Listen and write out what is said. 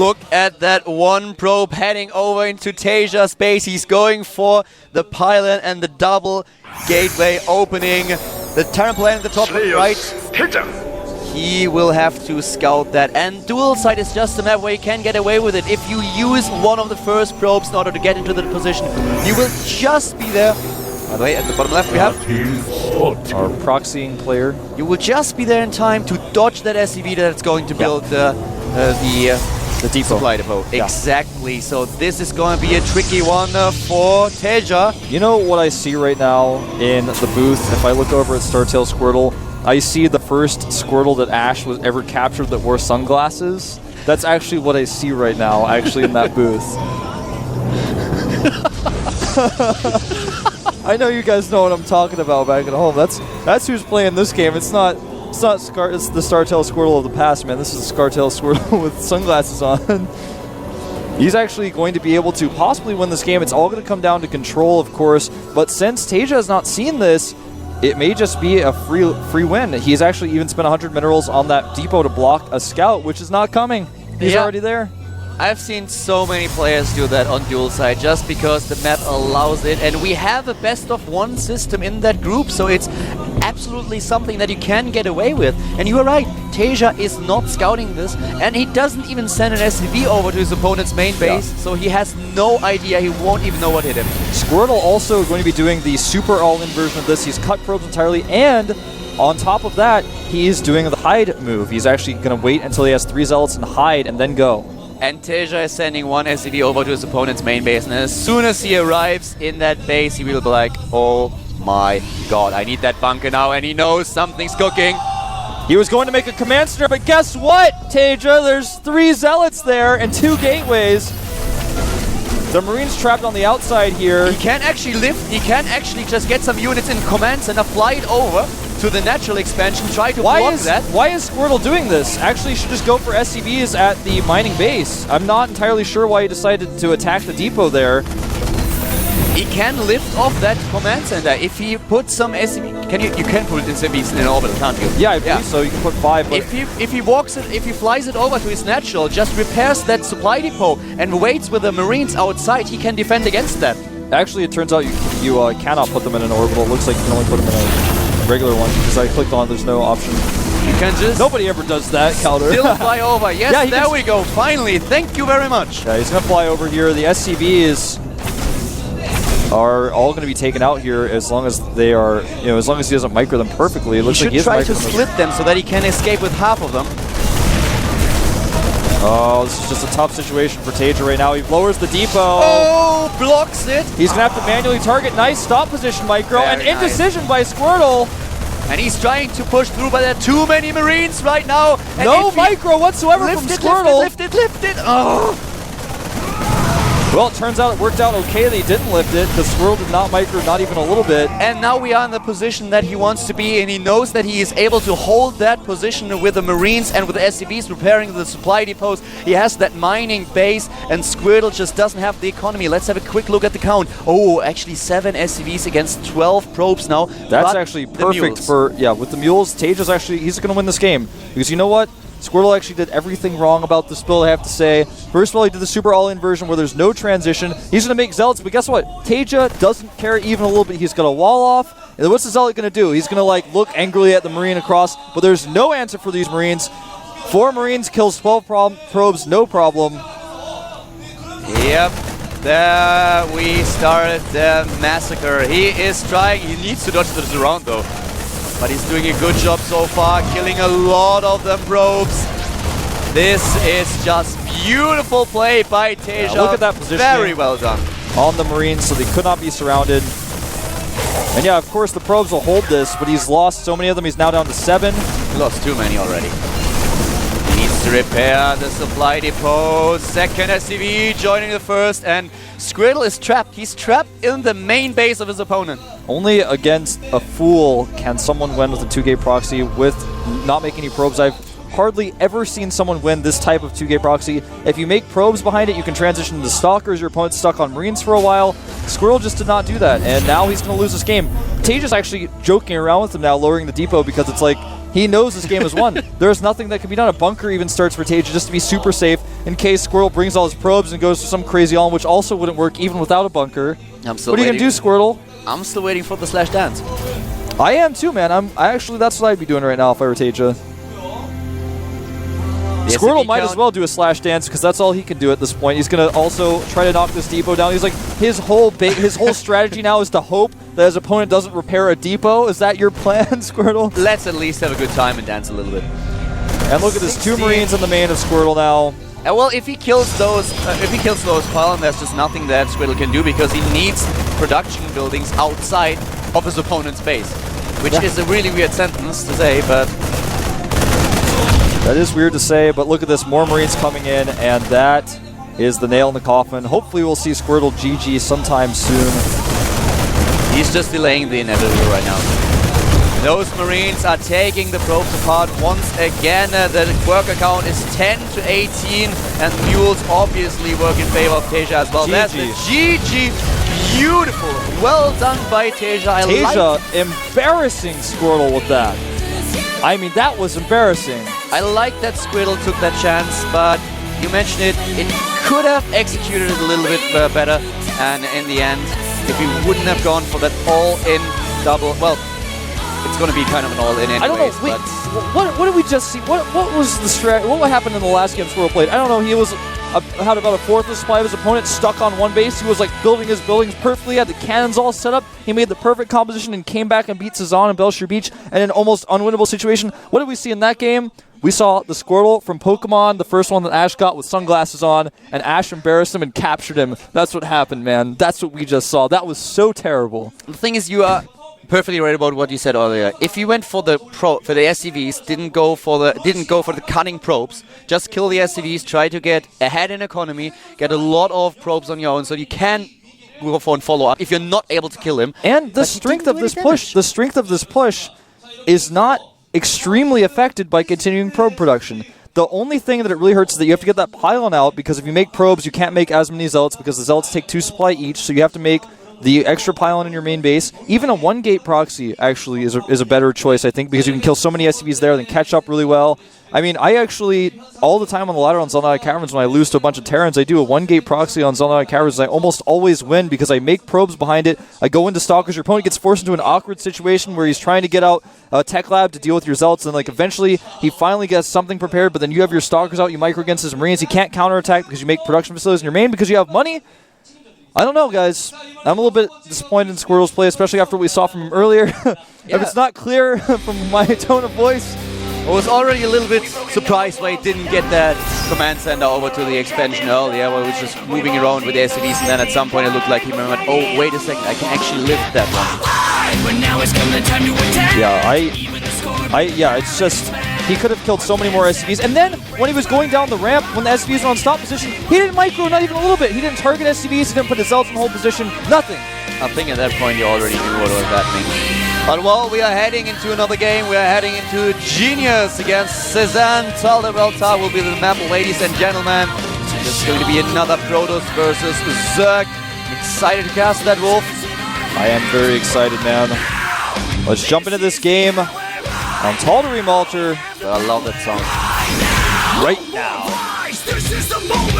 look at that one probe heading over into TaeJa's space. He's going for the pylon and the double gateway opening. The Terran player in the top right. He will have to scout that. And dual side is just a map where you can get away with it. If you use one of the first probes in order to get into the position, you will just be there. By the way, at the bottom left we have our proxying player. You will just be there in time to dodge that SCV that's going to build the depot. Supply depot. Yeah. Exactly. So this is going to be a tricky one for TaeJa. You know what I see right now in the booth? If I look over at StarTail Squirtle, I see the first Squirtle that Ash was ever captured that wore sunglasses. That's actually what I see right now, actually, in that booth. I know you guys know what I'm talking about back at home. That's who's playing this game. It's the StarTail Squirtle of the past, man. This is StarTail Squirtle with sunglasses on. He's actually going to be able to possibly win this game. It's all going to come down to control, of course. But since TaeJa has not seen this, it may just be a free win. He's actually even spent 100 minerals on that depot to block a scout, which is not coming. He's already there. I've seen so many players do that on dual side just because the map allows it, and we have a best of one system in that group, so it's absolutely something that you can get away with. And you are right, TaeJa is not scouting this, and he doesn't even send an SCV over to his opponent's main base, so he has no idea, he won't even know what hit him. Squirtle also going to be doing the super all-in version of this. He's cut probes entirely, and on top of that, he's doing the hide move. He's actually going to wait until he has 3 zealots and hide, and then go. And TaeJa is sending one SCV over to his opponent's main base, and as soon as he arrives in that base, he will be like, oh my god, I need that bunker now, and he knows something's cooking. He was going to make a command center, but guess what, TaeJa? There's 3 zealots there and 2 gateways. The Marines trapped on the outside here. He can actually lift, he can actually just get some units in command center, fly it over to the natural expansion, try to block that. Why is Squirtle doing this? Actually, he should just go for SCVs at the mining base. I'm not entirely sure why he decided to attack the depot there. He can lift off that command center if he puts some SCV. You can put SCVs in orbital, can't you? Yeah, I believe so. You can put 5. But if he flies it over to his natural, just repairs that supply depot and waits with the Marines outside, he can defend against that. Actually, it turns out you cannot put them in an orbital. It looks like you can only put them in a regular one because I clicked on. There's no option. You can just. Nobody ever does that, Calder. Still fly over. Yes, yeah, there we go. Finally, thank you very much. Yeah, he's gonna fly over here. The SCVs are all going to be taken out here as long as they are, as long as he doesn't micro them perfectly. It looks like he should try to split them so that he can escape with half of them. Oh, this is just a tough situation for TaeJa right now. He lowers the depot. Oh, blocks it. He's going to have to manually target. Nice stop position micro. And indecision by Squirtle. And he's trying to push through, but there are too many Marines right now. And no micro whatsoever from Squirtle. Lift it. Oh. Well, it turns out it worked out okay that he didn't lift it, because Squirtle did not micro, not even a little bit. And now we are in the position that he wants to be, and he knows that he is able to hold that position with the Marines and with the SCVs preparing the supply depots. He has that mining base, and Squirtle just doesn't have the economy. Let's have a quick look at the count. Oh, actually 7 SCVs against 12 probes now. That's actually perfect for, with the mules. TaeJa's actually, he's going to win this game. Because you know what? Squirtle actually did everything wrong about this build, I have to say. First of all, he did the super all-in version where there's no transition. He's going to make zealots, but guess what? TaeJa doesn't care even a little bit. He's going to wall off. And what's the zealot going to do? He's going to look angrily at the Marine across, but there's no answer for these Marines. 4 Marines kills 12 probes, no problem. Yep. There we started the massacre. He is trying, he needs to dodge this around though. But he's doing a good job so far, killing a lot of the probes. This is just beautiful play by TaeJa. Yeah, look at that position. Very well done. On the Marines, so they could not be surrounded. And yeah, of course the probes will hold this, but he's lost so many of them. He's now down to 7. He lost too many already. He needs to repair the supply depot. Second SCV joining the first, and Squirtle is trapped. He's trapped in the main base of his opponent. Only against a fool can someone win with a 2-gate proxy with not making any probes. I've hardly ever seen someone win this type of 2-gate proxy. If you make probes behind it, you can transition to Stalkers. Your opponent's stuck on Marines for a while. Squirtle just did not do that, and now he's going to lose this game. TaeJa's actually joking around with him now, lowering the depot, because it's like He knows this game is won. There's nothing that can be done. A bunker even starts for TaeJa just to be super safe in case Squirtle brings all his probes and goes for some crazy all, which also wouldn't work even without a bunker. I'm still what are you going to do, Squirtle? I'm still waiting for the slash dance. I am too, man. I actually, that's what I'd be doing right now if I were TaeJa. Squirtle might as well do a slash dance because that's all he can do at this point. He's going to also try to knock this depot down. He's like, his whole strategy now is to hope that his opponent doesn't repair a depot. Is that your plan, Squirtle? Let's at least have a good time and dance a little bit. And look at this, 2 Marines in the main of Squirtle now. Well, if he kills those pylon, there's just nothing that Squirtle can do because he needs production buildings outside of his opponent's base, which is a really weird sentence to say, but that is weird to say. But look at this, more Marines coming in, and that is the nail in the coffin. Hopefully, we'll see Squirtle GG sometime soon. He's just delaying the inevitable right now. Those Marines are taking the probes apart once again. The worker count is 10 to 18, and Mules obviously work in favor of TaeJa as well. GG. That's the GG. Beautiful. Well done by TaeJa. TaeJa embarrassing Squirtle with that. I mean, that was embarrassing. I like that Squirtle took that chance, but you mentioned it. It could have executed it a little bit better, and in the end, if he wouldn't have gone for that all-in double, well, it's going to be kind of an all-in anyways. I don't know. Wait, what did we just see? What was the strat? What happened in the last game Squirtle played? I don't know. He was had about a fourth of the supply of his opponent stuck on one base. He was like building his buildings perfectly. Had the cannons all set up. He made the perfect composition and came back and beat Cezanne and Belshire Beach in an almost unwinnable situation. What did we see in that game? We saw the Squirtle from Pokemon, the first one that Ash got with sunglasses on, and Ash embarrassed him and captured him. That's what happened, man. That's what we just saw. That was so terrible. The thing is, you are perfectly right about what you said earlier. If you went for the SCVs, didn't go for the cunning probes, just kill the SCVs, try to get ahead in economy, get a lot of probes on your own, so you can go for and follow up if you're not able to kill him. And the strength of this push, is not extremely affected by continuing probe production. The only thing that it really hurts is that you have to get that pylon out, because if you make probes, you can't make as many zealots because the zealots take 2 supply each, so you have to make the extra pylon in your main base. Even a 1-gate proxy actually is a better choice, I think, because you can kill so many SCVs there, then catch up really well. I mean, I actually, all the time on the ladder on Zelnaya Caverns, when I lose to a bunch of Terrans, I do a 1-gate proxy on Zelnaya Caverns, and I almost always win because I make probes behind it. I go into Stalkers. Your opponent gets forced into an awkward situation where he's trying to get out Tech Lab to deal with your Zealots, and like eventually he finally gets something prepared, but then you have your Stalkers out, you micro against his Marines. He can't counterattack because you make production facilities in your main because you have money. I don't know, guys. I'm a little bit disappointed in Squirtle's play, especially after what we saw from him earlier. If it's not clear from my tone of voice. I was already a little bit surprised why he didn't get that command center over to the expansion earlier, where he was just moving around with the SCVs, and then at some point it looked like he remembered, oh, wait a second, I can actually lift that one. Yeah, it's just, he could have killed so many more SCVs. And then, when he was going down the ramp, when the SCVs were on stop position, he didn't micro, not even a little bit. He didn't target SCVs, he didn't put his Zealots in hold position, nothing. I think at that point you already knew what was happening. But well, we are heading into another game. We are heading into Genius against Cezanne. Taldevelta will be the map, ladies and gentlemen. This is going to be another Protoss versus Zerg. I'm excited to cast that wolf. I am very excited, man. Let's jump into this game on Tal'Darim Altar. I love that song. Right now. This is the moment.